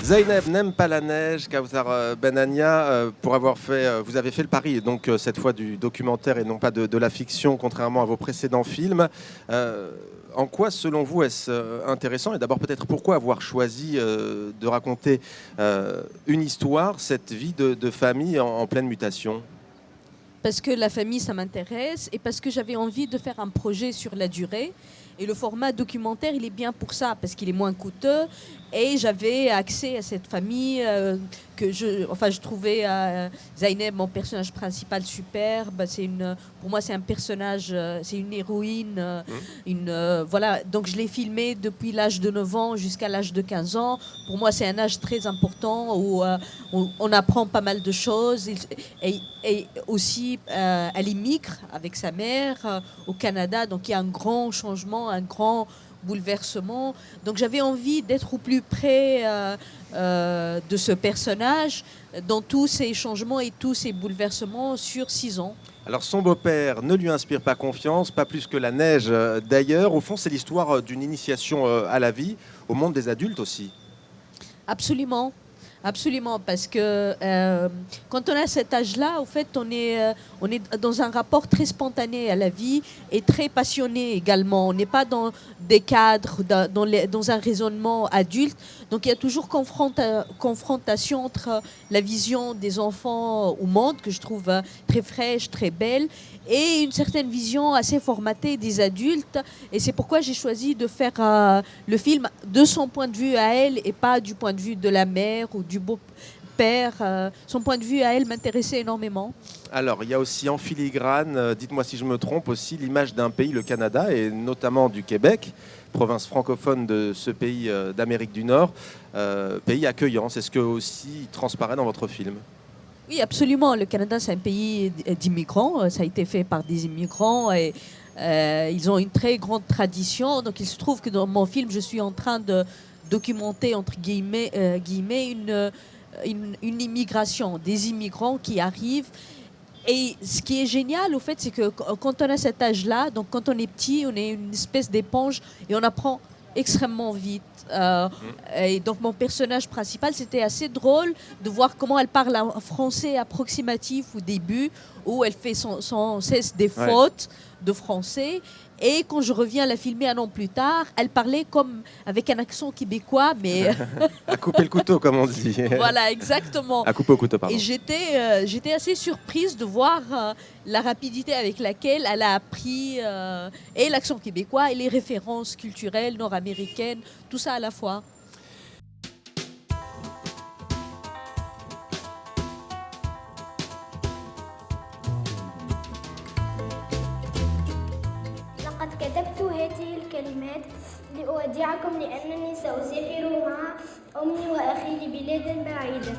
Zeynep n'aime pas la neige, Kawthar Benania, pour avoir fait, vous avez fait le pari, donc cette fois du documentaire et non pas de la fiction, contrairement à vos précédents films. En quoi, selon vous, est-ce intéressant? Et d'abord, peut-être pourquoi avoir choisi de raconter une histoire, cette vie de famille en pleine mutation? Parce que la famille, ça m'intéresse et parce que j'avais envie de faire un projet sur la durée. Et le format documentaire, il est bien pour ça, parce qu'il est moins coûteux. Et j'avais accès à cette famille je trouvais Zeynep, mon personnage principal, superbe. Pour moi, c'est un personnage, c'est une héroïne. Voilà. Donc, je l'ai filmé depuis l'âge de 9 ans jusqu'à l'âge de 15 ans. Pour moi, c'est un âge très important où on apprend pas mal de choses. Et aussi, elle immigre avec sa mère au Canada. Donc, il y a un grand changement, un grand bouleversement. Donc j'avais envie d'être au plus près de ce personnage dans tous ces changements et tous ces bouleversements sur 6 ans. Alors son beau-père ne lui inspire pas confiance, pas plus que la neige d'ailleurs. Au fond, c'est l'histoire d'une initiation à la vie, au monde des adultes aussi. Absolument. Absolument, parce que quand on a cet âge-là, au fait, on est dans un rapport très spontané à la vie et très passionné également. On n'est pas dans des cadres, dans un raisonnement adulte. Donc il y a toujours confrontation entre la vision des enfants au monde, que je trouve très fraîche, très belle, et une certaine vision assez formatée des adultes. Et c'est pourquoi j'ai choisi de faire le film de son point de vue à elle et pas du point de vue de la mère ou du beau-père. Son point de vue à elle m'intéressait énormément. Alors, il y a aussi en filigrane, dites-moi si je me trompe aussi, l'image d'un pays, le Canada, et notamment du Québec, province francophone de ce pays d'Amérique du Nord, pays accueillant. C'est ce que aussi transparaît dans votre film. Oui, absolument. Le Canada, c'est un pays d'immigrants. Ça a été fait par des immigrants et ils ont une très grande tradition. Donc, il se trouve que dans mon film, je suis en train de documenter, entre guillemets, une immigration, des immigrants qui arrivent. Et ce qui est génial, au fait, c'est que quand on a cet âge-là, donc quand on est petit, on est une espèce d'éponge et on apprend extrêmement vite. Et donc mon personnage principal, c'était assez drôle de voir comment elle parle un français approximatif au début, où elle fait sans cesse des fautes de français. Et quand je reviens la filmer un an plus tard, elle parlait comme avec un accent québécois, mais À couper le couteau, comme on dit. voilà, exactement. À couper au couteau, pardon. Et j'étais assez surprise de voir la rapidité avec laquelle elle a appris et l'accent québécois et les références culturelles nord-américaines, tout ça à la fois. لقد كتبت هذه الكلمات لأودعكم لأنني سأسافر مع أمي وأخي لبلاد بعيدة.